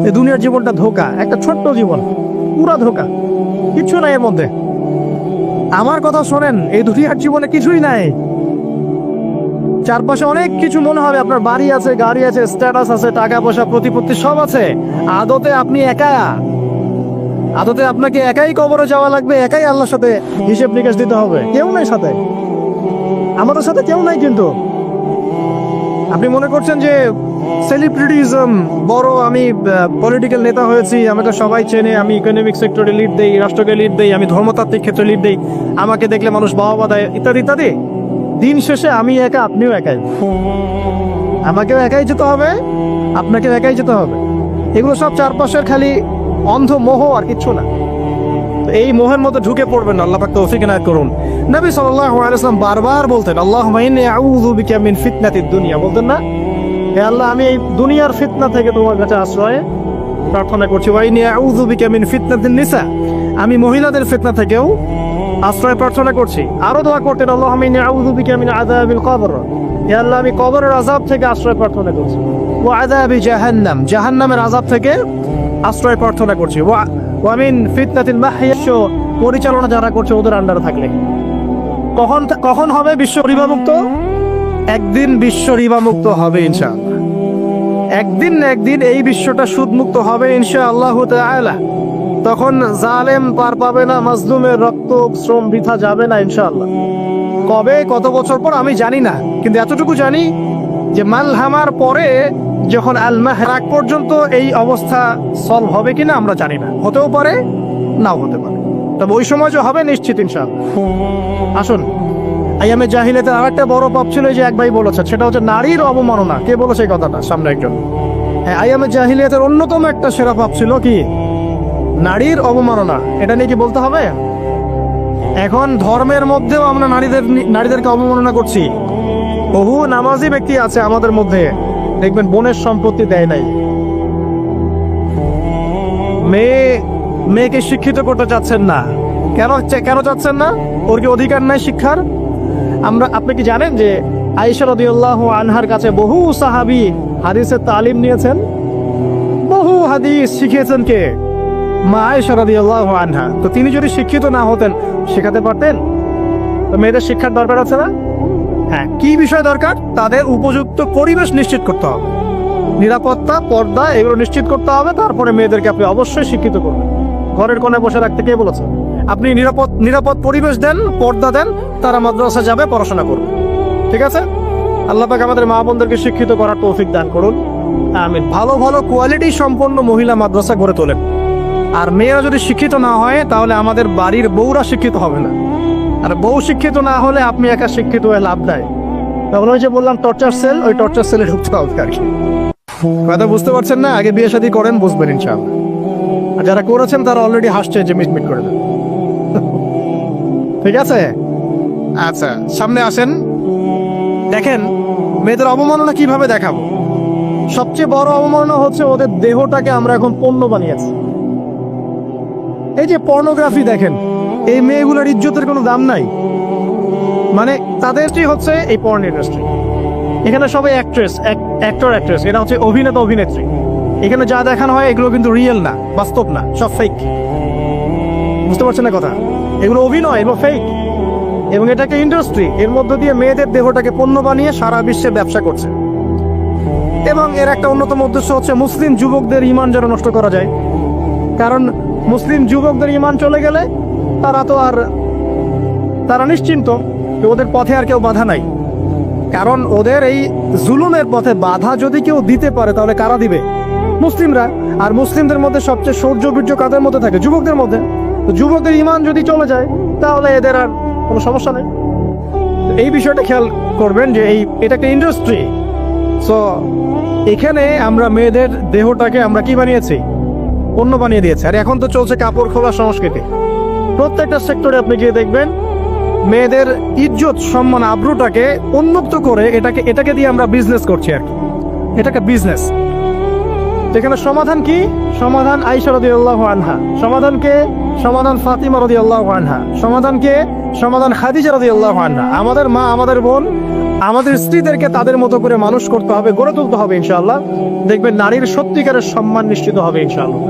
এই দুনিয়ার জীবনটা ধোঁকা, একটা ছোট্ট জীবন, পুরা ধোঁকা, কিচ্ছু নাই এর মধ্যে। আমার কথা শোনেন, এই দুনিয়ার জীবনে কিছুই নাই। চারপাশে অনেক কিছু মনে হবে, আপনার বাড়ি আছে, গাড়ি আছে, স্ট্যাটাস আছে, টাকা পয়সা, প্রতিপত্তি সব আছে। আদতে আপনি একা, আদতে আপনাকে একাই কবরে যাওয়া লাগবে, একাই আল্লাহর সাথে হিসেব নিকাশ দিতে হবে। কেউ নাই সাথে, আমাদের সাথে কেউ নাই। কিন্তু আপনি মনে করছেন যে সেলিব্রিটিজম, বড় আমি পলিটিক্যাল নেতা হয়েছি, আমাকে সবাই চেনে, আমি ইকোনমিক সেক্টরে লিড দেই, রাষ্ট্রকে লিড দেই, আমি ধর্মতাত্ত্বিক ক্ষেত্রে লিড দেই, আমাকে দেখলে মানুষ বাহবা দেয়, ইত্যাদি ইত্যাদি। দিন শেষে আমি একা, আপনিও একাই। আমাকেও একাই যেতে হবে, আপনাকেও একাই যেতে হবে। এগুলো সব চারপাশের খালি অন্ধ মোহ, আর কিচ্ছু না। তো এই মোহের মধ্যে ঢুকে পড়বেন না, আল্লাহ পাক তৌফিক ইনায়াত করুন। নবী সাল্লাল্লাহু আলাইহি ওয়াসাল্লাম বারবার বলতেন, আল্লাহুম্মা ইন্নী আউযু বিকা মিন ফিতনাতিদ দুনিয়া, বলতেন না, হে আল্লাহ আমি এই দুনিয়ার ফিতনা থেকে তোমার কাছে আশ্রয় প্রার্থনা করছি। ওয়া ইন্নী আউযু বিকা মিন ফিতনাতিন নিসা, আমি মহিলাদের ফিতনা থেকেও আশ্রয় প্রার্থনা করছি। আরো দোয়া করতেন, আল্লাহুম্মা ইন্নী আউযু বিকা মিন আযাবিল কবর, হে আল্লাহ আমি কবরের আযাব থেকে আশ্রয় প্রার্থনা করছি। ওয়া আযাবি জাহান্নাম, জাহান্নামের আযাব থেকে আশ্রয় প্রার্থনা করছি। ওয়া মিন ফিতনাতিল মাহইয়া, পরিচালনা যারা করছে ওদের আন্ডারে থাকলে। কখন হবে বিশ্ব রিবামুক্ত? একদিন বিশ্ব রিবামুক্ত হবে ইনশাআল্লাহ। একদিন না একদিন এই বিশ্বটা সুদমুক্ত হবে ইনশাআল্লাহু তাআলা। তখন জালেম পার পাবে না, মাজলুমের রক্ত শ্রম বৃথা যাবে না ইনশাআল্লাহ। কবে, কত বছর পর আমি জানি না, কিন্তু এতটুকু জানি যে মালহামার পরে যখন আল-মাহর আগ পর্যন্ত এই অবস্থা সলভ হবে কিনা আমরা জানি না, হতেও পারে নাও হতে পারে, তবে ওই সময় যে হবে নিশ্চিত ইনশাআল্লাহ। আসুন, আইয়ামে জাহিলিয়াতের আরেকটা বড় পাপ ছিল, যে এক ভাই বলেছেন, সেটা হচ্ছে নারীর অবমাননা। কে বলেছে এই কথাটা? সামনে একজন। হ্যাঁ, আইয়ামে জাহিলিয়াতের অন্যতম একটা সেরা পাপ ছিল কি? নারীর অবমাননা। এটা নিয়ে কি বলতে হবে? এখন ধর্মের মধ্যেও আমরা নারীদেরকে অবমাননা করছি। বহু নামাজি ব্যক্তি আছে আমাদের মধ্যে, দেখবেন বোনের সম্পত্তি দেয় নাই। মেয়েকে শিক্ষিত করতে চাচ্ছেন না। কেন চাচ্ছেন না? ওর কি অধিকার নাই শিক্ষার? আপনি কি জানেন যে আয়েশা রাদিয়াল্লাহু আনহার কাছে বহু সাহাবী হাদিসের তালিম নিয়েছেন, বহু হাদিস শিখিয়েছেন কে? মা আয়েশা রাদিয়াল্লাহু আনহা। তো তিনি যদি শিক্ষিত না হতেন, শেখাতে পারতেন? তো মেয়েদের শিক্ষার দরকার আছে না? হ্যাঁ, কি বিষয় দরকার? তাদের উপযুক্ত পরিবেশ নিশ্চিত করতে হবে, নিরাপত্তা, পর্দা, এগুলো নিশ্চিত করতে হবে। তারপরে মেয়েদেরকে আপনি অবশ্যই শিক্ষিত করবেন। ঘরের কোণায় বসে রাখতে কে বলেছে? আপনি নিরাপদ পরিবেশ দেন, পর্দা দেন, তারা মাদ্রাসা যাবে, পড়াশোনা করবে। ঠিক আছে? আল্লাহ পাক আমাদের মা বোনদেরকে শিক্ষিত করার তৌফিক দান করুন, আমিন। ভালো ভালো কোয়ালিটি সম্পন্ন মহিলা মাদ্রাসা গড়ে তোলেন। আর মেয়েরা যদি শিক্ষিত না হয়, তাহলে আমাদের বাড়ির বউরা শিক্ষিত হবে না। আর বউ শিক্ষিত না হলে আপনি একা শিক্ষিত হয়ে লাভ নাই। তখন ওই যে বললাম টর্চার সেল, ওই টর্চার সেলে ঢুকতে হবে আর কি। কথা বুঝতে পারছেন না? আগে বিয়ে শাদী করেন, বুঝবেন ইনশাআল্লাহ। আর যারা করেছেন তারা অলরেডি হাসছে যে মিটমিট করে দেন। ঠিক আছে? আচ্ছা, সামনে আসেন। দেখেন মেয়েদের অবমাননা কিভাবে দেখাবো। সবচেয়ে বড় অবমাননা হচ্ছে ওদের দেহটাকে আমরা এখন পণ্য বানিয়েছি। এই যে পর্নোগ্রাফি দেখেন, এই মেয়েগুলোর ইজ্জতের কোনো দাম নাই। মানে তাদেরই হচ্ছে এই পর্ন ইন্ডাস্ট্রি। এখানে সবাই অ্যাক্টর অ্যাক্ট্রেস, এরা হচ্ছে অভিনেতা অভিনেত্রী। এখানে যা দেখানো হয় এগুলো কিন্তু রিয়েল না, বাস্তব না, সব ফেক। বুঝতে পারছেন না কথা? এগুলো অভিনয়, এগুলো ফেক। এবং এটাকে ইন্ডাস্ট্রি, এর মধ্য দিয়ে মেয়েদের দেহটাকে পণ্য বানিয়ে সারা বিশ্বে ব্যবসা করছে। এবং এর একটা অন্যতম উদ্দেশ্য হচ্ছে মুসলিম যুবকদের ঈমান যেন নষ্ট করা যায়। কারণ মুসলিম যুবকদের ঈমান চলে গেলে তারা নিশ্চিন্ত, ওদের পথে আর কেউ বাধা নাই। কারণ ওদের এই জুলুমের পথে বাধা যদি কেউ দিতে পারে, তাহলে কারা দিবে? মুসলিমরা। আর মুসলিমদের মধ্যে সবচেয়ে শৌর্য বীর্য কাদের মধ্যে থাকে? যুবকদের মধ্যে। তো যুবকদের ঈমান যদি চলে যায়, তাহলে এদের আর কোনো সমস্যা নেই। এই বিষয়টা খেয়াল করবেন যে এটা একটা ইন্ডাস্ট্রি। সো এখানে আমরা মেয়েদের দেহটাকে আমরা কি বানিয়েছি? পণ্য বানিয়ে দিয়েছে। আর এখন তো চলছে কাপড় খোলা সংস্কৃতি। প্রত্যেকটা সেক্টরে আপনি গিয়ে দেখবেন মেয়েদের ইজ্জত, সম্মান, আব্রুটাকে উন্মুক্ত করে এটাকে দিয়ে আমরা বিজনেস করছি আর কি। এটাকে বিজনেস। এখানে সমাধান কি? সমাধান আয়েশা রাদিয়াল্লাহু আনহা। সমাধান ফাতিমা রাদিয়াল্লাহু আনহা। সমাধান খাদিজা রাদিয়াল্লাহু আনহা। আমাদের মা, আমাদের বোন আমাদের স্ত্রীদেরকে তাদের মতো করে মানুষ করতে হবে, গড়ে তুলতে হবে ইনশাআল্লাহ। দেখবেন নারীর সত্যিকারের সম্মান নিশ্চিত হবে ইনশাআল্লাহ।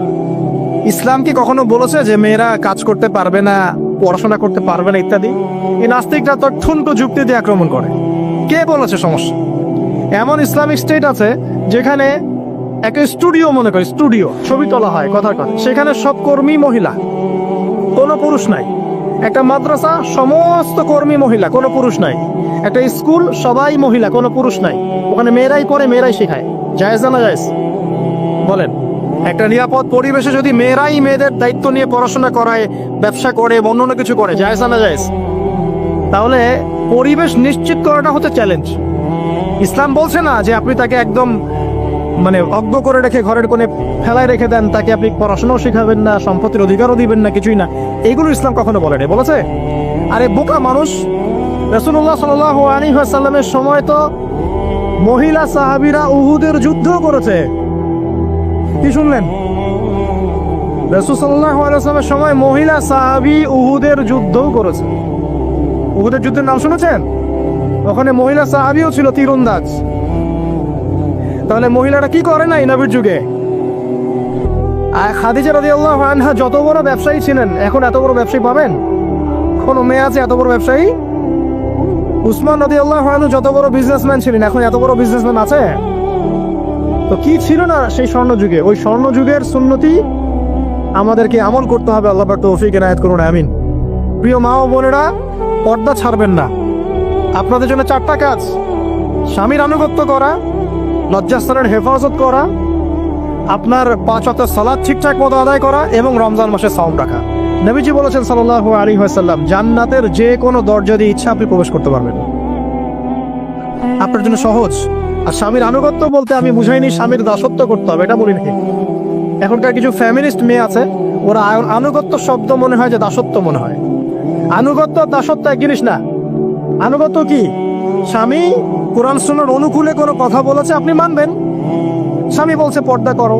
ইসলাম কি কখনো বলেছে যে মেয়েরা কাজ করতে পারবে না, পড়াশোনা করতে পারবে না ইত্যাদি? এই নাস্তিকরা তথ্যন্ত যুক্তি দিয়ে আক্রমণ করে। কে বলেছে সমস্যা? এমন ইসলামিক স্টেট আছে যেখানে একটা স্টুডিও, মনে করি স্টুডিও, ছবি তোলা হয় কথার কথা, সেখানে সব কর্মী মহিলা, কোনো পুরুষ নাই। একটা মাদ্রাসা সমস্ত কর্মী মহিলা, কোনো পুরুষ নাই। একটা স্কুল সবাই মহিলা, কোনো পুরুষ নাই। ওখানে মেয়েরাই পড়ে, মেয়েরাই শেখায়। জায়েজ না জায়েজ বলেন? একটা নিরাপদ পরিবেশে যদি মেয়েরাই মেয়েদের দায়িত্ব নিয়ে পড়াশোনা করায়, ব্যবসা করে, অন্য কিছু করে, জায়েজ না জায়েজ? তাহলে পরিবেশ নিশ্চিত করাটা হচ্ছে চ্যালেঞ্জ। ইসলাম বলছে না যে আপনি তাকে একদম অজ্ঞ করে রেখে ঘরের কোণে ফেলায় রেখে দেন, তাকে আপনি পড়াশোনাও শেখাবেন না, সম্পত্তির অধিকারও দিবেন না, কিছুই না। এইগুলো ইসলাম কখনো বলেনি। বলেছে? আরে বোকা মানুষ, রাসূলুল্লাহ সাল্লাল্লাহু আলাইহি ওয়াসাল্লামের সময় তো মহিলা সাহাবীরা উহুদের যুদ্ধ করেছে। কি শুনলেন? রাসূল সাল্লাল্লাহু আলাইহি ওয়াসাল্লামের সময় মহিলা সাহাবী উহুদের যুদ্ধও করেছে। উহুদের যুদ্ধের নাম শুনেছেন? ওখানে মহিলা সাহাবীও ছিল, তীরন্দাজ। তাহলে মহিলারা কি করে নাই নবীর যুগে? খাদিজা রাদিয়াল্লাহু আনহা যত বড় ব্যবসায়ী ছিলেন, এখন এত বড় ব্যবসায়ী পাবেন? কোন মেয়ে আছে এত বড় ব্যবসায়ী? উসমান রাদিয়াল্লাহু আনহু যত বড় বিজনেসম্যান ছিলেন, এখন এত বড় বিজনেসম্যান আছে? তো কি ছিল না সেই স্বর্ণ যুগে? ওই স্বর্ণ যুগের সুন্নতি আমাদেরকে আমল করতে হবে। আল্লাহ পাক তৌফিক এনায়েত করুন, আমিন। প্রিয় মা ও বোনেরা, পর্দা ছাড়বেন না। আপনাদের জন্য 4টা কাজ: স্বামীর আনুগত্য করা, লজ্জাস্থানের হেফাজত করা, আপনার 5 ওয়াক্ত সালাত ঠিকঠাক মতো আদায় করা, এবং রমজান মাসে সাওম রাখা। নবীজি বলেছেন সাল্লাল্লাহু আলাইহি ওয়াসাল্লাম, জান্নাতের যে কোনো দরজা দিয়ে ইচ্ছা আপনি প্রবেশ করতে পারবেন। আপনার জন্য সহজ। আর স্বামীর আনুগত্য বলতে আমি বুঝাইনি স্বামীর দাসত্ব করতে হবে, এটা বলি নাকি। এখনকার কিছু ফ্যামিলিস্ট মেয়ে আছে, ওরা আনুগত্য শব্দ মনে হয় যে দাসত্ব মনে হয়। আনুগত্য দাসত্ব এক জিনিস না। আনুগত্য কি? স্বামী কোরআন সুন্নাহর অনুকূলে কোনো কথা বলেছে, আপনি মানবেন। স্বামী বলছে পর্দা করো,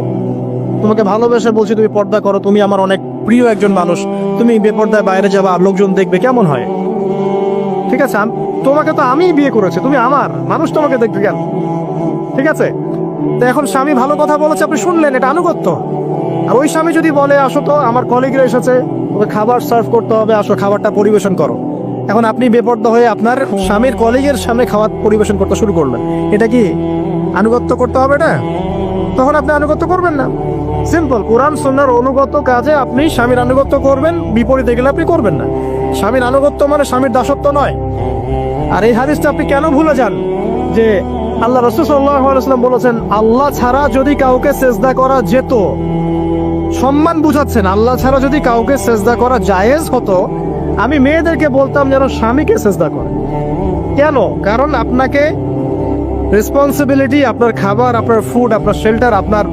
তোমাকে ভালোবেসে বলছি তুমি পর্দা করো, তুমি আমার অনেক প্রিয় একজন মানুষ, তুমি বেপর্দায় বাইরে যাবা, লোকজন দেখবে, কেমন হয়? ঠিক আছে, তোমাকে তো আমি বিয়ে করেছি, তুমি আমার মানুষ, তোমাকে দেখবে কেন? ঠিক আছে, তো এখন স্বামী ভালো কথা বলেছে, আপনি শুনলেন, এটা আনুগত্য। আর ওই স্বামী যদি বলে আসো তো আমার কলিগরা এসেছে, ওকে খাবার সার্ভ করতে হবে, আসো খাবারটা পরিবেশন করো, এখন আপনি বেপর্দা হয়ে আপনার স্বামীর কলিগের সামনে খাবার পরিবেশন করতে শুরু করলেন, এটা কি আনুগত্য করতে হবে না? তখন আপনি আনুগত্য করবেন না। সিম্পল, কোরআন সুন্নাহর অনুগত কাজে আপনি স্বামীর আনুগত্য করবেন, বিপরীতে গেলে আপনি করবেন না। স্বামীর আনুগত্য মানে স্বামীর দাসত্ব নয়। আর এই হাদিসটা আপনি কেন ভুলে যান যে আল্লাহ রাসূল সাল্লাল্লাহু আলাইহি ওয়াসাল্লাম বলেছেন, আল্লাহ ছাড়া যদি কাউকে সেজদা করা যেত, সম্মান বুঝাচ্ছেন, আল্লাহ ছাড়া যদি কাউকে সেজদা করা জায়েজ হতো, আমি মেয়েদেরকে বলতাম যেন স্বামীকে সেজদা করে। কেন? কারণ আপনাকে রেসপন্সিবিলিটি, আপনার খাবার, আপনার ফুড, আপনার শেল্টার, আপনার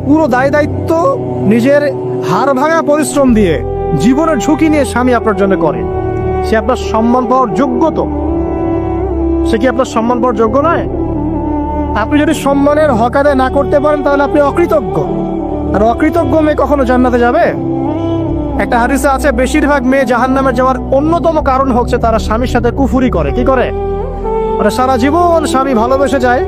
পুরো দায় দায়িত্ব নিজের হাড় ভাঙা পরিশ্রম দিয়ে, জীবনের ঝুঁকি নিয়ে স্বামী আপনার জন্য করে। সে আপনার সম্মান পাওয়ার যোগ্য তো? সে কি আপনার সম্মান পাওয়ার যোগ্য নয়? আপনি যদি সম্মানের হক আদায় না করতে পারেন তাহলে আপনি অকৃতজ্ঞ। আর অকৃতজ্ঞ মেয়ে কখনো জান্নাতে যাবে? একটা হাদিসে আছে, বেশিরভাগ মেয়ে জাহান্নামে যাওয়ার অন্যতম কারণ হচ্ছে তারা স্বামীর সাথে কুফুরি করে। কি করে? সারা জীবন স্বামী ভালোবেসে যায়,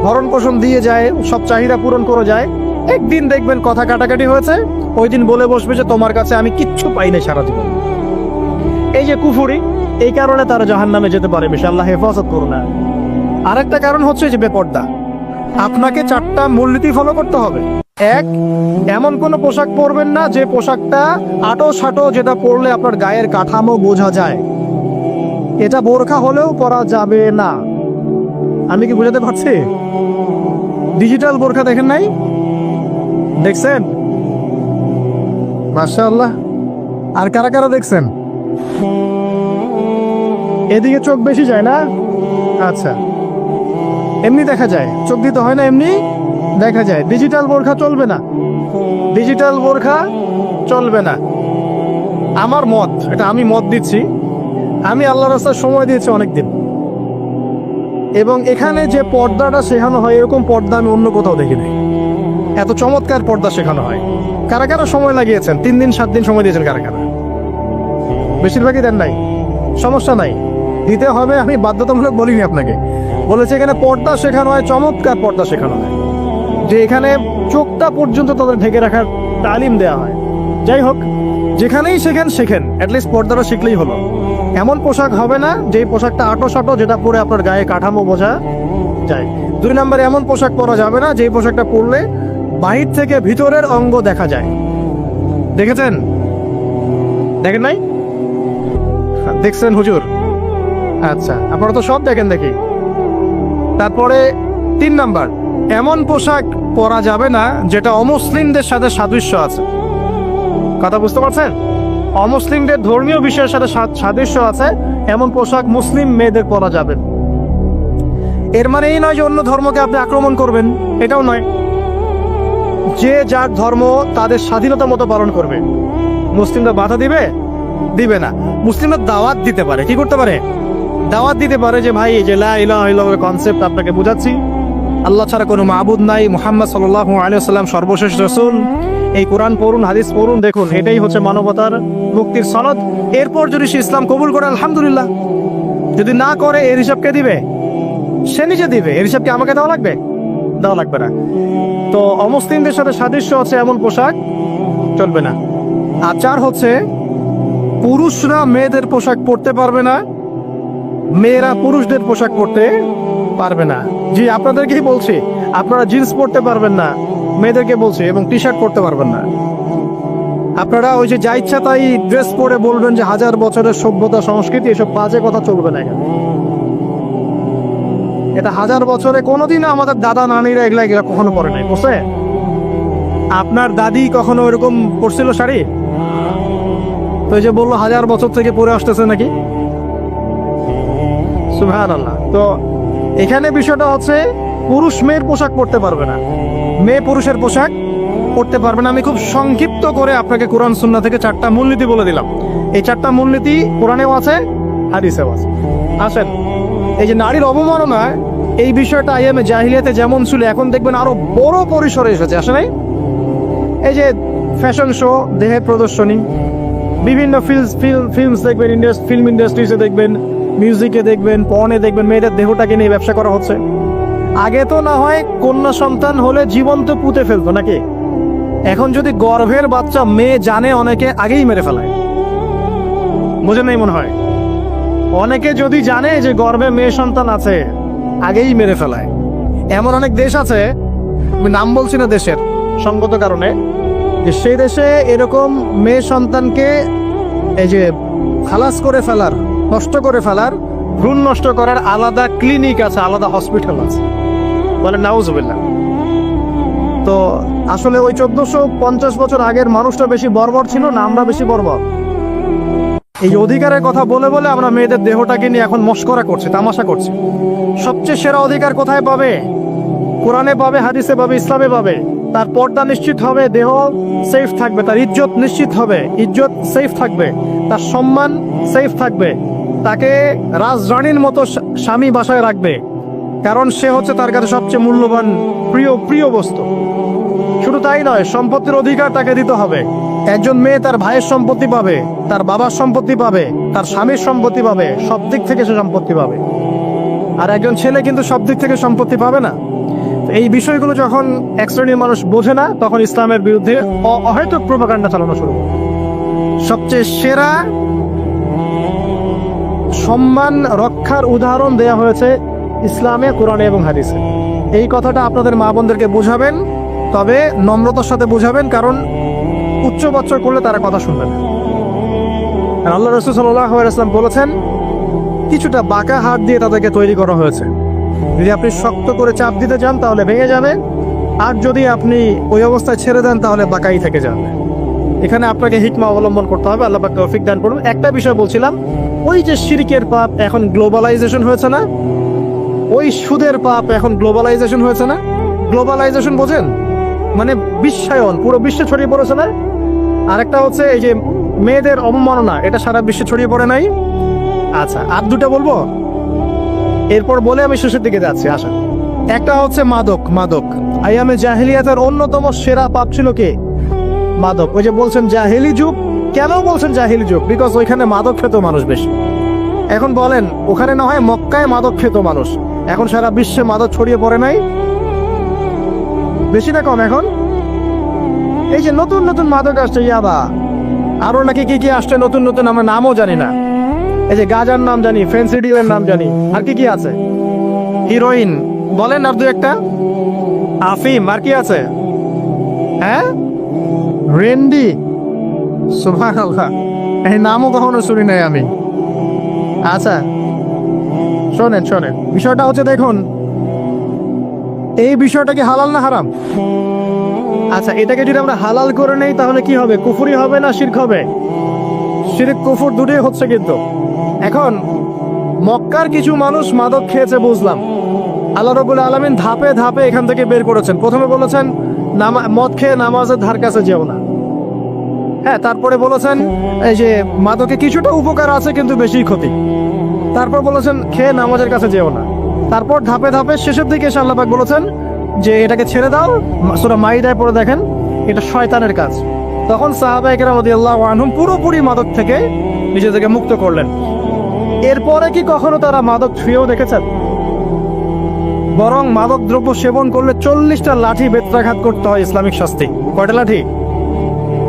ভরণ পোষণ দিয়ে যায়, সব চাহিদা পূরণ করে যায়, একদিন দেখবেন কথা কাটাকাটি হয়েছে, ওই দিন বলে বসবে যে তোমার কাছে আমি কিচ্ছু পাই না সারা জীবন। এই যে কুফুরি, এই কারণে তারা জাহান্নামে যেতে পারে। বেশি আল্লাহ হেফাজত করুন। না, আরেকটা কারণ হচ্ছে যে বেপর্দা। আপনাকে 4টা মূলনীতি ফলো করতে হবে। 1, এমন কোনো পোশাক পরবেন না যে পোশাকটা আটো সাটো, যেটা পরলে আপনার গায়ের কাঠামো বোঝা যায়। এটা বোরখা হলেও পরা যাবে না। আমি কি বুঝাতে পারছি? ডিজিটাল বোরখা দেখেন নাই? দেখছেন? মাশাআল্লাহ। আর কারা কারা দেখছেন? এদিকে চোখ বেশি যায় না? আচ্ছা, এমনি দেখা যায়, চোখ দিতে হয় না, এমনি দেখা যায়। ডিজিটাল বোরখা চলবে না, ডিজিটাল বোরখা চলবে না। আমার মত, এটা আমি মত দিচ্ছি, আমি আল্লাহর রাস্তায় সময় দিয়েছি অনেকদিন, এবং এখানে যে পর্দাটা শেখানো হয় এরকম পর্দা আমি অন্য কোথাও দেখিনি। এত চমৎকার পর্দা শেখানো হয়। কারা কারা সময় লাগিয়েছেন? 3 দিন 7 দিন সময় দিয়েছেন কারা কারা? বেশিরভাগই দেন নাই, সমস্যা নাই। দিতে হবে, আমি বাধ্যতামূলক বলিনি আপনাকে। বলেছে এখানে পর্দা শেখানো হয়, চমৎকার পর্দা শেখানো হয়, যে এখানে চোখটা পর্যন্ত তাদের ঢেকে রাখার তালিম দেওয়া হয়। যাই হোক, যেখানেই শেখেন অ্যাটলিস্ট পর্দাটা শিখলেই হলো। এমন পোশাক হবে না যেই পোশাকটা আটো সাটো, যেটা পরে আপনার গায়ে কাঠামো বোঝা যায়। 2 নম্বরে এমন পোশাক পরা যাবে না যেই পোশাকটা পরলে বাহির থেকে ভিতরের অঙ্গ দেখা যায়। দেখেছেন? দেখেন নাই? দেখছেন হুজুর? আচ্ছা, আপনারা তো সব দেখেন দেখি। তারপরে 3 নাম্বার, এমন পোশাক পরা যাবে না যেটা অমুসলিমদের সাথে সাদৃশ্য আছে। কথা বুঝতে পারছেন? অমুসলিমদের ধর্মীয় বিষয়ের সাথে সাদৃশ্য আছে এমন পোশাক মুসলিম মেয়েদের পরা যাবে। এর মানে এই নয় যে অন্য ধর্মকে আপনি আক্রমণ করবেন, এটাও নয়। যে যার ধর্ম তাদের স্বাধীনতা মতো পালন করবে। মুসলিমরা বাধা দিবে না। মুসলিমরা দাওয়াত দিতে পারে। কি করতে পারে? দাওয়াত দিতে পারে যে ভাই, যে লা ইলাহা ইল্লাল্লাহর কনসেপ্ট আপনাকে বুঝাচ্ছি, আল্লাহ ছাড়া কোনো মাবুদ নাই, মুহাম্মদ সাল্লাল্লাহু আলাইহি ওয়াসাল্লাম সর্বশেষ রাসূল, এই কোরআন পড়ুন, হাদিস পড়ুন, দেখুন এটাই হচ্ছে মানবতার মুক্তির সনদ। এরপর যদি সে ইসলাম কবুল করে আলহামদুলিল্লাহ, যদি না করে এর হিসাব কে দিবে? সে নিজে দিবে। এর হিসাব কি আমাকে দেওয়া লাগবে? দেওয়া লাগবে না। তো অমুসলিমদের সাথে সাদৃশ্য আছে এমন পোশাক চলবে না। আচার হচ্ছে পুরুষরা মেয়েদের পোশাক পরতে পারবে না, মেয়েরা পুরুষদের পোশাক পরতে পারবে না। জি, আপনাদেরকেই বলছি, আপনারা জিন্স পরতে পারবেন না, মেয়েদেরকে বলছি, এবং টি শার্ট পরতে পারবেন না। আপনারা ওই যে যা ইচ্ছা তাই ড্রেস পরে বলবেন যে 1000 বছরের সভ্যতা সংস্কৃতি, এসব বাজে কথা চলবে না এখানে। এটা 1000 বছরে কোনোদিনও আমাদের দাদা নানিরা এগুলা কখনো পরে নাই, বুঝছে? আপনার দাদি কখনো এরকম পরছিল শাড়ি? তো এই যে বললো 1000 বছর থেকে পরে আসতেছে নাকি? সুবহানাল্লাহ। তো এখানে বিষয়টা হচ্ছে পুরুষ মেয়ের পোশাক পরতে পারবে না, মেয়ে পুরুষের পোশাক পরতে পারবে না। আমি খুব সংক্ষিপ্ত করে আপনাকে কোরআন সুন্নাহ থেকে 4টা মূলনীতি বলে দিলাম। এই 4টা মূলনীতি কোরআনেও আছে, হাদিসেও আছে। আসেন, এই যে নারীর অবমাননা, এই বিষয়টা আইয়ামে জাহিলিয়াতে যেমন ছিল, এখন দেখবেন আরো বড় পরিসরে এসেছে। আসে নাই? এই যে ফ্যাশন শো, দেহের প্রদর্শনী, বিভিন্ন ফিল্মস দেখবেন, ফিল্ম ইন্ডাস্ট্রিজে দেখবেন, মিউজিকে দেখবেন, পর্নে দেখবেন, মেয়েদের দেহটাকে নিয়ে ব্যবসা করা হচ্ছে। আগে তো না হয় কন্যা সন্তান হলে জীবন্ত পুঁতে ফেলতো নাকি? এখন যদি গর্ভের বাচ্চা মেয়ে জানে, অনেকে আগেই মেরে ফেলায়। বুঝেন নাই মনে হয়? অনেকে যদি জানে যে গর্ভে মেয়ে সন্তান আছে, আগেই মেরে ফেলায়। এমন অনেক দেশ আছে, আমি নাম বলছি না দেশের সঙ্গত কারণে, যে সেই দেশে এরকম মেয়ে সন্তানকে এই যে খালাস করে ফেলার, নষ্ট করে ফেলার, ভ্রূণ নষ্ট করার আলাদা ক্লিনিক আছে, আলাদা হসপিটাল আছে। বলে নাউজুবিল্লাহ। তো আসলে ওই 1450 বছর আগের মানুষটা বেশি বর্বর ছিল না, আমরা বেশি বর্বর? এই অধিকারের কথা বলে বলে আমরা মেয়েদের দেহটাকে নিয়ে এখন মস্করা করছি, তামাশা করছি। সবচেয়ে সেরা অধিকার কোথায় পাবে? কোরআনে পাবে, হাদিসে পাবে, ইসলামে পাবে। তার পর্দা নিশ্চিত হবে, দেহ সেফ থাকবে, তার ইজ্জত নিশ্চিত হবে, ইজ্জত সেফ থাকবে, তার সম্মান সেফ থাকবে, তাকে রাজরানীর মতো স্বামী বাসায় রাখবে, কারণ সে হচ্ছে তার কাছে সবচেয়ে মূল্যবান প্রিয় বস্তু। শুধু তাই নয়, সম্পত্তির অধিকার তাকে দিতে হবে। একজন মেয়ে তার ভাইয়ের সম্পত্তি পাবে, তার বাবার সম্পত্তি পাবে, তার স্বামীর সম্পত্তি পাবে, সব দিক থেকে সে সম্পত্তি পাবে। আর একজন ছেলে কিন্তু সব দিক থেকে সম্পত্তি পাবে না। এই বিষয়গুলো যখন এক শ্রেণীর মানুষ বোঝে না, তখন ইসলামের বিরুদ্ধে অহেতুক প্রোপাগান্ডা চালানো শুরু করে। সবচেয়ে সেরা সম্মান রক্ষার উদাহরণ দেয়া হয়েছে ইসলামে, কোরআনে এবং হাদিসে। এই কথাটা আপনাদের মা বোনদেরকে বুঝাবেন, তবে নম্রতার সাথে বুঝাবেন, কারণ উচ্চবাচ্য করলে তারা কথা শুনবে না। আর আল্লাহ রাসূল সাল্লাল্লাহু আলাইহি ওয়াসাল্লাম বলেছেন, কিছুটা বাঁকা হাত দিয়ে তাদেরকে তৈরি করা হয়েছে। যদি আপনি শক্ত করে চাপ দিতে চান তাহলে ভেঙে যাবে, আর যদি আপনি ওই অবস্থায় ছেড়ে দেন তাহলে বাঁকাই থেকে যাবে। এখানে আপনাকে হিকমা অবলম্বন করতে হবে। আল্লাহ পাক তৌফিক দান করুন। একটা বিষয় বলছিলাম, ওই যে শিরকের পাপ এখন গ্লোবালাইজেশন হয়েছে না, ওই সুদের পাপ এখন গ্লোবালাইজেশন হয়েছে না। গ্লোবালাইজেশন বোঝেন? মানে বিশ্বায়ন, পুরো বিশ্বে ছড়িয়ে পড়েছে না। আরেকটা হচ্ছে এই যে মেয়েদের অবমাননা, এটা সারা বিশ্বে ছড়িয়ে পড়ে নাই। আচ্ছা, আর দুটো বলবো, এরপর বলে আমি শেষের দিকে যাচ্ছি। আসা, একটা হচ্ছে মাদক। আইয়ামে জাহিলিয়াতের অন্যতম সেরা পাপ ছিল কি? মাদক। ওই যে বলছেন জাহিলি যুগ, কেন বলছেন জাহিলি যুগ? বিকজ ওইখানে মাদক খেত মানুষ বেশি। এখন বলেন, ওখানে না হয় মক্কায় মাদক খেত মানুষ, এখন সারা বিশ্বে মাদক ছড়িয়ে পড়ে নাই? বেশি না কম? এখন এই যে নতুন নতুন মাদক আসছে, ইয়াবা, আরো নাকি কি কি আসছে নতুন নতুন, আমরা নামও জানি না। এই যে গাঁজার নাম জানি, ফেন্সিডিলের নাম জানি, আর কি কি আছে, হিরোইন বলেন, আর দু একটা, আফিম, আর কি আছে? হ্যাঁ, রেন্ডি, সুবহানাল্লাহ, এই নামও কখনো শুনি নাই আমি। আচ্ছা শোনেন শোনেন, বিষয়টা হচ্ছে, দেখুন এই বিষয়টা কি হালাল না হারাম? আচ্ছা, এটাকে যদি আমরা হালাল করে নেই তাহলে কি হবে? কুফরি হবে না শিরক হবে? শিরক কুফর দুটোই হচ্ছে। কিন্তু এখন মক্কার কিছু মানুষ মাদক খেয়েছে বুঝলাম, আল্লাহ রাব্বুল আলামিন ধাপে ধাপে এখান থেকে বের করেছেন। প্রথমে বলেছেন মদ খেয়ে নামাজের ধার কাছে যেও না। হ্যাঁ, তারপরে বলেছেন এই যে মাদকে কিছুটা উপকার আছে কিন্তু বেশি ক্ষতি। তারপর বলেছেন খেয়ে নামাজের কাছে যেও না। তারপর ধাপে ধাপে শেষের দিকে এসে আল্লাহ পাক বলেছেন যে এটাকে ছেড়ে দাও। সূরা মাইদায় পড়ে দেখেন, এটা শয়তানের কাজ। তখন সাহাবায়ে কেরাম রাদিয়াল্লাহু আনহুম পুরোপুরি মাদক থেকে নিজেদেরকে মুক্ত করলেন। এরপরে কি কখনো তারা মাদক ছুঁয়েও দেখেছেন? বরং মাদক দ্রব্য সেবন করলে 40টা লাঠি বেত্রাঘাত করতে হয়, ইসলামিক শাস্তি। কয়টা লাঠি?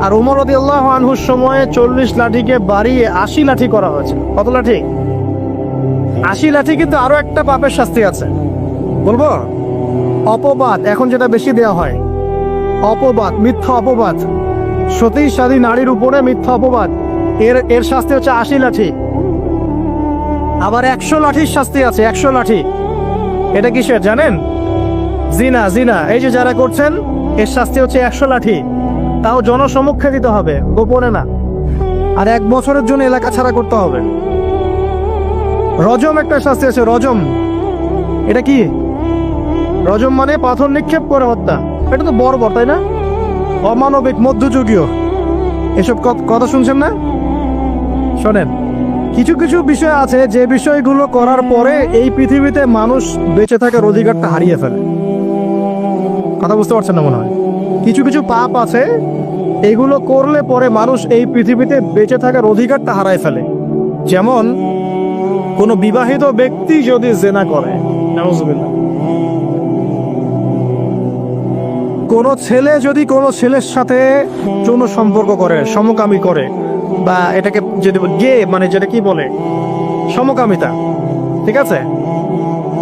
আর ওমর রাদিয়াল্লাহু আনহুর সময়ে 40 লাঠিকে বাড়িয়ে 80 লাঠি করা হয়েছে। কত লাঠি? 80 লাঠি। কিন্তু আরো একটা পাপের শাস্তি আছে, বলবো? অপবাদ, এখন যেটা বেশি দেওয়া হয়, অপবাদ, মিথ্যা অপবাদ, সতীসাধী নারীর উপরে মিথ্যা অপবাদ, এর শাস্তি হচ্ছে 80 লাঠি। আবার 100 লাঠির শাস্তি আছে, 100 লাঠি। এটা কিসের জানেন? জিনা। জিনা, এই যে যারা করছেন, এর শাস্তি হচ্ছে 100 লাঠি। তাও জনসমক্ষে দিতে হবে, গোপনে না। আর 1 বছরের জন্য এলাকা ছাড়া করতে হবে। রজম একটা শাস্তি আছে, রজম। এটা কি? রজম মানে পাথর নিক্ষেপ করে হত্যা। এটা তো বর্বর, তাই না? অমানবিক, মধ্যযুগীয়। এসব কথা শুনছেন না? শোনেন, কিছু কিছু বিষয় আছে যে বিষয়গুলো করার পরে এই পৃথিবীতে মানুষ বেঁচে থাকার অধিকারটা হারিয়ে ফেলে। কথা বুঝতে পারছেন না মনে হয়? কিছু কিছু পাপ আছে, এগুলো করলে পরে মানুষ এই পৃথিবীতে বেঁচে থাকার অধিকারটা হারায় ফেলে। যেমন কোনো বিবাহিত ব্যক্তি যদি জিনা করে, নাউজুবিল্লাহ, কোনো ছেলে যদি কোনো ছেলের সাথে যৌন সম্পর্ক করে, সমকামী করে, বা এটাকে যদি গে মানে যেটা কি বলে, সমকামিতা, ঠিক আছে,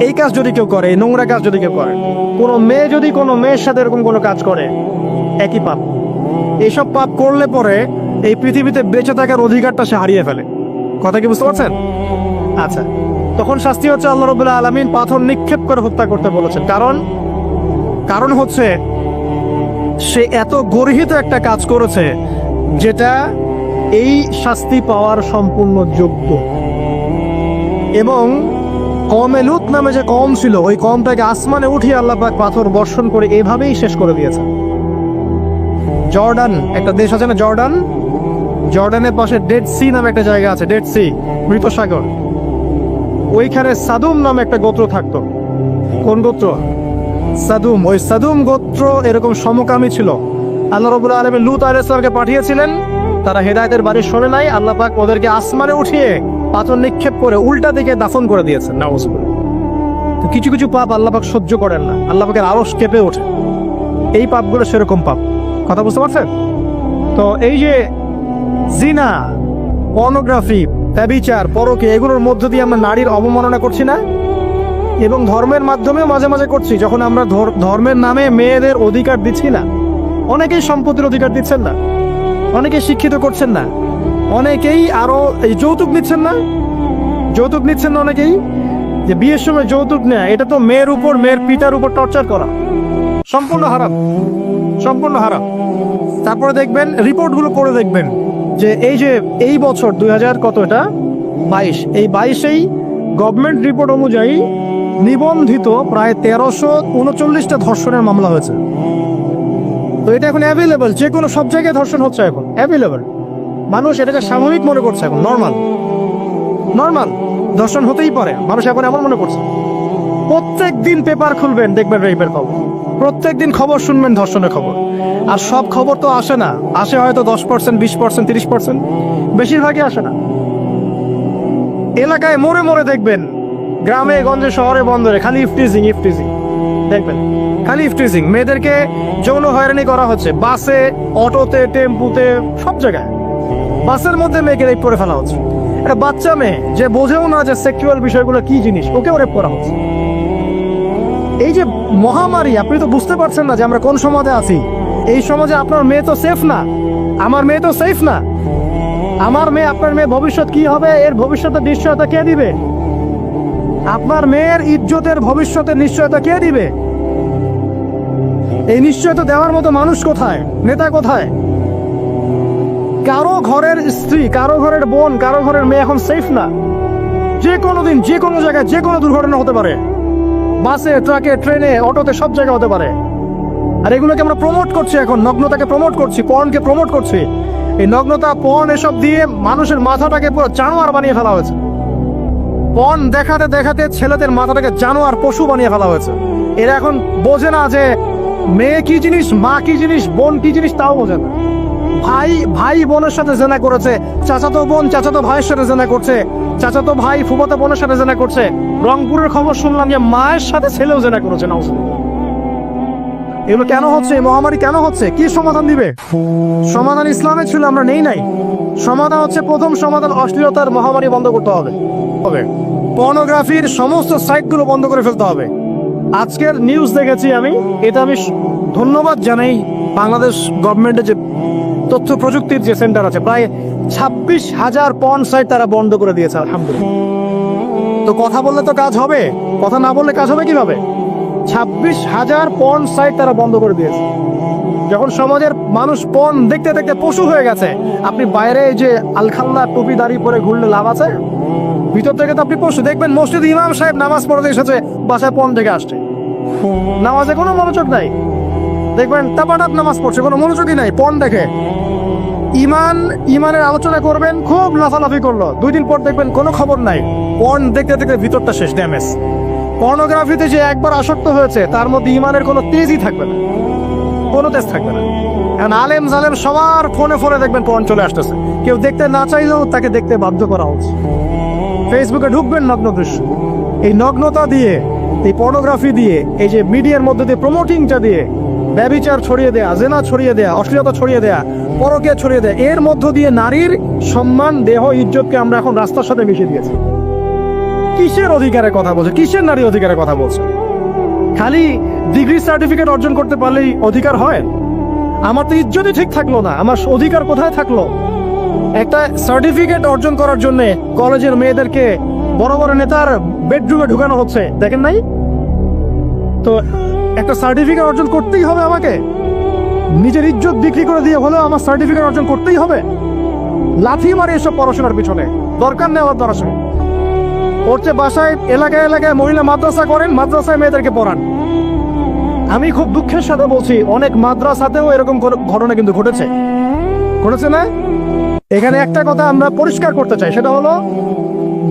এই কাজ যদি কেউ করে, এই নোংরা কাজ যদি কেউ করে, কোনো মেয়ে যদি কোনো মেয়ের সাথে এরকম কোনো কাজ করে, একই পাপ। এইসব পাপ করলে পরে এই পৃথিবীতে বেঁচে থাকার অধিকারটা সে হারিয়ে ফেলে। কথা কি বুঝতে পারছেন? আচ্ছা, তখন শাস্তি হচ্ছে আল্লাহ রাব্বুল আলামিন পাথর নিক্ষেপ করে হত্যা করতে বলেছেন। কারণ হচ্ছে সে এত গর্হিত একটা কাজ করেছে যেটা এই শাস্তি পাওয়ার সম্পূর্ণ যোগ্য। এবং কওমে লূত নামে যে কওম ছিল, ওই কওমটাকে আসমানে উঠিয়ে আল্লাহ পাক পাথর বর্ষণ করে এভাবেই শেষ করে দিয়েছে। জর্ডান একটা দেশ আছে না, জর্ডান, জর্ডানের পাশে ডেড সি নামে একটা জায়গা আছে, ডেড সি, মৃত সাগর। ওইখানে সাদুম নামে একটা গোত্র থাকতো। কোন গোত্র? সাদুম। ওই সাদুম গোত্র এরকম সমকামী ছিল। আল্লাহ রাব্বুল আলামিন লূত আলাইহিস সালামকে পাঠিয়েছিলেন, তারা হেদায়েতের বাণী শোনে নাই। আল্লাহ পাক ওদেরকে আসমানে উঠিয়ে পাথর নিক্ষেপ করে উল্টা দিকে দাফন করে দিয়েছেন। নাউজুবিল্লাহ। তো কিছু কিছু পাপ আল্লাহ পাক সহ্য করেন না, আল্লাহ পাকের আরশ কেঁপে ওঠে। এই পাপগুলো সেরকম পাপ। কথা বুঝতে পারছেন? তো এই যে জিনা, পর্নোগ্রাফি, ব্যভিচার, পরকীয়া, এগুলোর মধ্য দিয়ে আমরা নারীর অবমাননা করছি না? এবং ধর্মের মাধ্যমেও মাঝে মাঝে করছি, যখন আমরা ধর্মের নামে মেয়েদের অধিকার দিচ্ছি না। অনেকেই সম্পত্তির অধিকার দিচ্ছেন না, অনেকে শিক্ষিত করছেন না, অনেকেই আরো এই যৌতুক নিচ্ছেন না, যৌতুক নিচ্ছেন না অনেকেই। যে বিয়ের সময় যৌতুক নেয়, এটা তো মেয়ের উপর, মেয়ের পিতার উপর টর্চার করা, সম্পূর্ণ হারাম, সম্পূর্ণ হারাম। তারপরে দেখবেন, রিপোর্টগুলো পড়ে দেখবেন যে এই বছর 2000 কত, এটা 22, এই 22-এই গভর্নমেন্ট রিপোর্ট অনুযায়ী নিবন্ধিত প্রায় 1339টা ধর্ষণের মামলা হয়েছে। তো এটা এখন অ্যাভেলেবল, যে কোনো সব জায়গায় ধর্ষণ হচ্ছে, এখন অ্যাভেলেবল। মানুষ এটাকে স্বাভাবিক মনে করছে, এখন নর্মাল ধর্ষণ হতেই পারে, মানুষ এখন এমন মনে করছে। প্রত্যেক দিন পেপার খুলবেন, দেখবেন রেপের খবর, প্রত্যেক দিন খবর শুনবেন ধর্ষণের খবর। আর সব খবর তো আসে না, আসে হয়তো 10%, 20%, 30%, বেশিরভাগই আসে না। এলাকায় মোড়ে মোড়ে দেখবেন, গ্রামে গঞ্জে শহরে বন্দরে খালি ইফটিজিং দেখবেন, খালি ইফটিজিং। মেয়েদেরকে যৌন হয়রানি করা হচ্ছে বাসে, অটোতে, টেম্পুতে, সব জায়গায়। বাসের মধ্যে মেয়েকে রেপ করে ফেলা হচ্ছে। একটা বাচ্চা মেয়ে যে বোঝেও না যে সেক্সুয়াল বিষয়গুলো কি জিনিস, ওকেও রেপ করা হচ্ছে। এই যে মহামারী, আপনি তো বুঝতে পারছেন না যে আমরা কোন সমাজে আছি। এই সমাজে আপনার মেয়ে তো সেফ না, আমার মেয়ে তো সেফ না। আমার মেয়ে, আপনার মেয়ে ভবিষ্যৎ কি হবে, এর ভবিষ্যতের নিশ্চয়তা কে দিবে? আপনার মেয়ের ইজ্জতের ভবিষ্যতের নিশ্চয়তা কে দিবে? এই নিশ্চয়তা দেওয়ার মতো মানুষ কোথায়, নেতা কোথায়? কারো ঘরের স্ত্রী, কারো ঘরের বোন, কারো ঘরের মেয়ে এখন সেফ না। যে কোনো দিন, যে কোনো জায়গায়, যে কোনো দুর্ঘটনা হতে পারে। বাসে, ট্রাকে, ট্রেনে, অটোতে, সব জায়গায় হতে পারে। আর এগুলোকে আমরা প্রমোট করছি, এখন নগ্নতাকে প্রমোট করছি, পর্নকে প্রমোট করছি। এই নগ্নতা, পর্ন, এসব দিয়ে মানুষের মাথাটাকে পুরো জানোয়ার বানিয়ে ফেলা হয়েছে। পর্ন দেখাতে দেখাতে ছেলেদের মাথাটাকে জানোয়ার, পশু বানিয়ে ফেলা হয়েছে। এরা এখন বোঝে না যে মেয়ে কি জিনিস, মা কি জিনিস, বোন কি জিনিস, তাও বোঝে না। ভাই বোনের সাথে জেনা করেছে, চাচাতো বোন চাচাতো ভাইয়ের সাথে জেনা করছে, চাচাতো ভাই ফুফাতো বোনের সাথে জেনা করছে। রংপুরের খবর শুনলাম যে মায়ের সাথে ছেলেও জেনা করেছে। এগুলো কেন হচ্ছে? এই মহামারী কেন হচ্ছে? কি সমাধান দিবে? সমাধান ইসলামে ছিল, আমরা নেই নাই। সমাধান হচ্ছে, প্রথম সমাধান অশ্লীলতার মহামারী বন্ধ করতে হবে। পর্নোগ্রাফির সমস্ত সাইটগুলো বন্ধ করে ফেলতে হবে। আজকের নিউজ দেখেছি আমি, এটা আমি ধন্যবাদ জানাই বাংলাদেশ গভর্নমেন্টের যে তথ্য প্রযুক্তির যে সেন্টার আছে, প্রায় 26,000 পর্ন সাইট তারা বন্ধ করে দিয়েছে, আলহামদুলিল্লাহ। তো কথা বললে তো কাজ হবে, কথা না বললে কাজ হবে কিভাবে? 26,000 পর্ন সাইট তারা বন্ধ করে দিয়েছে। যখন সমাজের মানুষ পর্ন দেখতে দেখতে পশু হয়ে গেছে, আপনি বাইরে যে আলখাল্লা টুপি দাড়ি পরে ঘুরলে লাভ আছে? ভিতর থেকে তো আপনি পশু। দেখবেন মসজিদে ইমাম সাহেব নামাজ পড়তে এসেছে, বাসায় পর্ন থেকে আসছে, নামাজে কোনো মনোযোগ নাই। দেখবেন টাপাটাপ নামাজ পড়ছে, কোনো মনোযোগই নাই, পর্ন দেখে। ইমানের আলোচনা করবেন, খুব লাফালাফি করলো, 2 দিন পর দেখবেন কোনো খবর নাই, পর্ন দেখতে দেখতে ভিতরটা শেষ, ড্যামেজ। পর্নোগ্রাফিতে যে একবার আসক্ত হয়েছে, তার মধ্যে ইমানের কোনো তেজই থাকবে না, কোনো তেজ থাকবে না। এখন আলেম জালেম সবার ফোনে ফোনে দেখবেন পর্ন চলে আসতেছে। কেউ দেখতে না চাইলেও তাকে দেখতে বাধ্য করা হচ্ছে। ফেসবুকে ঢুকবেন, নগ্ন দৃশ্য। এই নগ্নতা দিয়ে, এই পর্নোগ্রাফি দিয়ে, এই যে মিডিয়ার মধ্যে দিয়ে প্রমোটিংটা দিয়ে ব্যভিচার ছড়িয়ে দেয়া, জেনা ছড়িয়ে দেয়া, অশ্লীলতা ছড়িয়ে দেয়া, পরকীয়া ছড়িয়ে দেয়া, এর মধ্য দিয়ে নারীর সম্মান, দেহ, ইজ্জতকে আমরা এখন রাস্তার সাথে মিশিয়ে দিয়েছি। কিসের অধিকারের কথা বলছে? কিসের নারী অধিকারের কথা বলছে? খালি ডিগ্রি সার্টিফিকেট অর্জন করতে পারলেই অধিকার হয়? আমার তো ইজ্জতই ঠিক থাকলো না, আমার অধিকার কোথায় থাকলো? একটা সার্টিফিকেট অর্জন করার জন্য কলেজের মেয়েদেরকে বড় বড় নেতার বেডরুমে ঢুকানো হচ্ছে, দেখেন নাই? তো একটা সার্টিফিকেট অর্জন করতেই হবে আমাকে, নিজের ইজ্জত বিক্রি করে দিয়ে হলেও আমার সার্টিফিকেট অর্জন করতেই হবে। লাথি মারে এসব পড়াশোনার পিছনে, দরকার নেই আমার পড়াশোনা। ওরছে বাসায় এলাকায় এলাকায় মহিলা মাদ্রাসা করেন, মাদ্রাসায় মেয়েদেরকে পড়ান। আমি খুব দুঃখের সাথে বলছি, অনেক মাদ্রাসাতেও এরকম ঘটনা কিন্তু ঘটেছে না? এখানে একটা কথা আমরা পরিষ্কার করতে চাই, সেটা হলো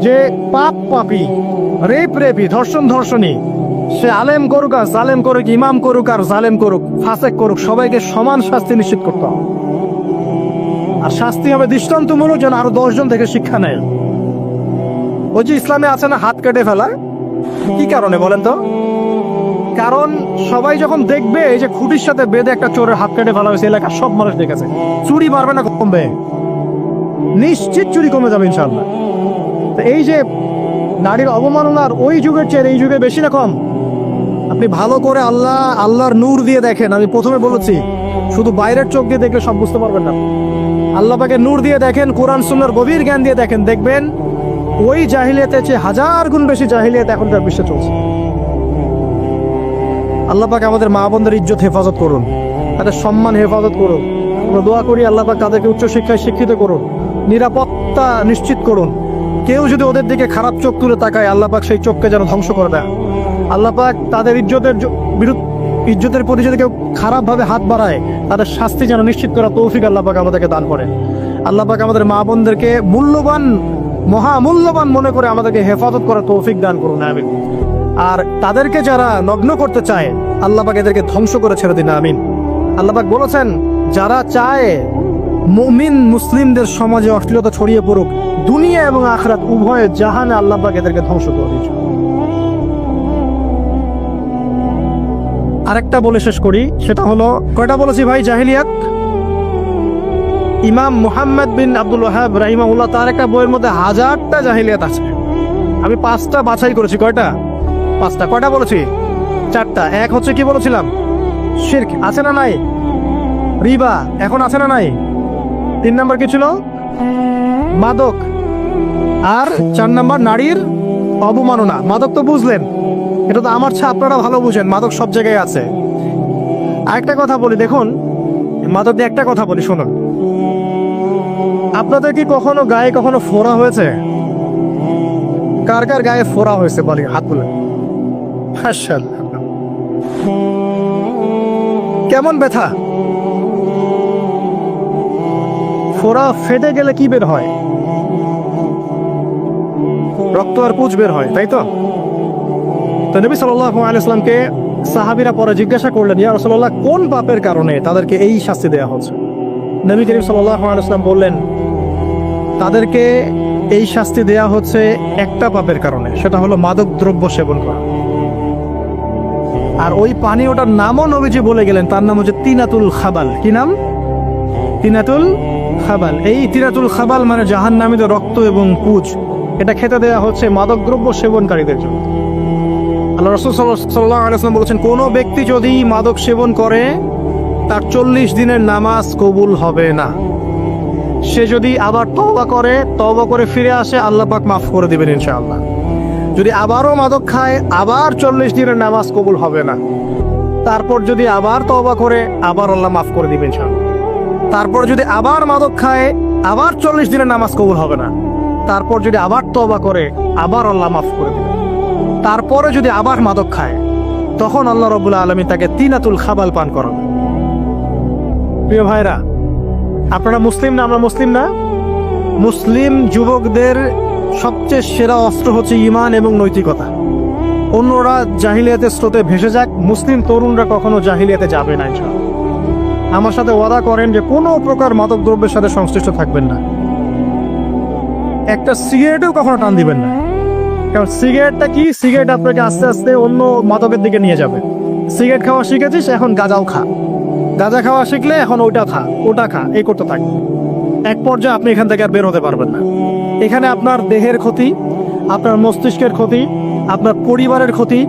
যে পাপী, রেপি, ধর্ষণী, সে আলেম করুক আর জালেম করুক, ইমাম করুক আর জালেম করুক, ফাসেক করুক, সবাইকে সমান শাস্তি নিশ্চিত করতে হবে। আর শাস্তি হবে দৃষ্টান্তমূলক, যেন আরো 10 জন থেকে শিক্ষা নেয়। ওই যে ইসলামে আছে না হাত কেটে ফেলা, কি কারণে বলেন তো? কারণ সবাই যখন দেখবে এই যে খুঁটির সাথে বেঁধে একটা চোরের হাত কেটে ফেলা হয়েছে, এলাকার সব মানুষ দেখেছে, চুরি বাড়বে না কমবে? নিশ্চিত চুরি কমে যাবে ইনশাআল্লাহ। তো এই যে নারীর অবমাননার ওই যুগের চেয়ে এই যুগে বেশি না কম? আপনি ভালো করে আল্লাহর নূর দিয়ে দেখেন। আমি প্রথমে বলেছি, শুধু বাইরের চোখ দিয়ে দেখলে সব বুঝতে পারবেন না। আল্লাহ পাকের নূর দিয়ে দেখেন, কোরআন সুন্নাহর গভীর জ্ঞান দিয়ে দেখেন, দেখবেন ওই জাহিলিয়াতের চেয়ে 1000 গুণ বেশি জাহিলিয়াত এখনকার বিশ্বে চলছে। আল্লাহ পাক আমাদের মা বোনদের ইজ্জত হেফাজত করুন, তাদের সম্মান হেফাজত করুন। আমরা দোয়া করি আল্লাহ পাক তাদেরকে উচ্চশিক্ষায় শিক্ষিত করুন, নিরাপত্তা নিশ্চিত করুন। কেউ যদি ওদের দিকে খারাপ চোখ তুলে তাকায়, আল্লাহ পাক সেই চোখকে যেন ধ্বংস করে দেয়। আল্লাহ পাক তাদের ইজ্জতের প্রতি যদি কেউ খারাপভাবে হাত বাড়ায়, তাদের শাস্তি যেন নিশ্চিত করা তৌফিক আল্লাহ পাক আমাদেরকে দান করেন। আল্লাহ পাক আমাদের মা বোনদেরকে মহামূল্যবান মনে করে আমাদেরকে হেফাজত করার তৌফিক দান করুন, আমিন। আর তাদেরকে যারা নগ্ন করতে চায়, আল্লাহ পাক এদেরকে ধ্বংস করে ছেড়ে দিন, আমিন। আল্লাহ পাক বলেছেন, যারা চায় মুমিন মুসলিমদের সমাজে অশ্লীলতা ছড়িয়ে পড়ুক, দুনিয়া এবং আখিরাত উভয়ে জাহানে আল্লাহ পাক এদেরকে ধ্বংস করে দিয়েছে। আরেকটা বলে শেষ করি, সেটা হলো, কয়টা বলেছি ভাই? জাহিলিয়াত। ইমাম মুহাম্মদ বিন আব্দুল ওয়াহাব রাহিমাহুল্লাহ তার একটা বইয়ের মধ্যে 1000টা জাহিলিয়াত আছে। আমি 5টা বাছাই করেছি। কয়টা? 5টা। কয়টা বলেছি? 4টা। এক হচ্ছে কি বলেছিলাম? শিরক। আছে না নাই? রিবা এখন আছে না নাই? 3 নাম্বার কি ছিল? মাদক। আর 4 নাম্বার নারীর অবমাননা। মাদক তো বুঝলেন, এটা তো আমার চেয়ে আপনারা ভালো বুঝেন, মাদক সব জায়গায় আছে। আরেকটা কথা বলি, দেখুন মাদক দিয়ে একটা কথা বলি, শুনুন। আপনাদের কি কখনো গায়ে কখনো ফোড়া হয়েছে? কার কার গায়ে ফোড়া হয়েছে বলি, হাত তুলে। মাশাআল্লাহ। কেমন ব্যথা? ফোড়া ফেটে গেলে কি বের হয়? রক্ত আর পুঁজ বের হয়, তাই তো? তো নবী সাল্লাল্লাহু আলাইহি ওয়াসাল্লামকে সাহাবীরা পরে জিজ্ঞাসা করলেন, ইয়া রাসূলুল্লাহ, কোন পাপের কারণে তাদেরকে এই শাস্তি দেয়া হচ্ছে? নবী করিম সাল্লাল্লাহু আলাইহি ওয়াসাল্লাম বললেন, তাদেরকে এই শাস্তি দেয়া হচ্ছে একটা পাপের কারণে, সেটা হলো মাদক দ্রব্য সেবন করা। আর ওই পানীয়টার নামও নবীজি বলে গেলেন, তার নাম হচ্ছে তিনাতুল খাবাল। কি নাম? তিনাতুল খাবাল। এই তিনাতুল খাবাল মানে জাহান্নামীদের রক্ত এবং পুঁজ, এটা খেতে দেয়া হচ্ছে মাদক দ্রব্য সেবনকারীদের জন্য। আল্লাহ রাসূল সাল্লাল্লাহু আলাইহি ওয়াসাল্লাম বলেছেন, কোন ব্যক্তি যদি মাদক সেবন করে তার 40 দিনের নামাজ কবুল হবে না। সে যদি আবার তওবা করে ফিরে আসে, আল্লাহ পাক মাফ করে দিবেন ইনশাআল্লাহ। যদি আবারও মাদক খায়, আবার 40 দিনের নামাজ কবুল হবে না। তারপর যদি আবার তওবা করে, আবার আল্লাহ মাফ করে দিবেন ইনশাআল্লাহ। তারপর যদি আবার মাদক খায়, আবার 40 দিনের নামাজ কবুল হবে না। তারপর যদি আবার তওবা করে, আবার আল্লাহ মাফ করে দিবেন। তারপরে যদি আবার মাদক খায়, তখন আল্লাহ রাব্বুল আলামিন তাকে তিনাতুল খাবাল পান করাবে। প্রিয় ভাইরা, আপনারা মুসলিম না? আমরা মুসলিম না? মুসলিম যুবকদের সবচেয়ে সেরা অস্ত্র হচ্ছে ঈমান এবং নৈতিকতা। অন্যরা জাহিলিয়াতের স্রোতে ভেসে যাক, মুসলিম তরুণরা কখনো জাহিলিয়াতে যাবে না ইনশাআল্লাহ। আমার সাথে ওয়াদা করেন যে কোনো প্রকার মাদক দ্রব্যের সাথে সংশ্লিষ্ট থাকবেন না। একটা সিগারেটেও কখনো টান দিবেন না, কারণ সিগারেটটা কি? সিগারেট আপনাকে আস্তে আস্তে অন্য মাদকের দিকে নিয়ে যাবে। সিগারেট খাওয়া শিখেছিস, এখন গাঁজাও খা। গাঁজা খাওয়া শিখলে এখন ওটা খা, এই করতে থাক। এক পর্যায়ে আপনি এখান থেকে আর বের হতে পারবেন না। এখানে আপনার দেহের ক্ষতি, আপনার মস্তিষ্কের ক্ষতি, আপনার পরিবারের ক্ষতি।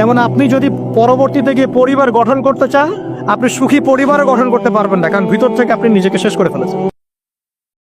এমন আপনি যদি পরবর্তীতে গিয়ে পরিবার গঠন করতে চান, আপনি সুখী পরিবারও গঠন করতে পারবেন না, কারণ ভিতর থেকে আপনি নিজেকে শেষ করে ফেলেছেন।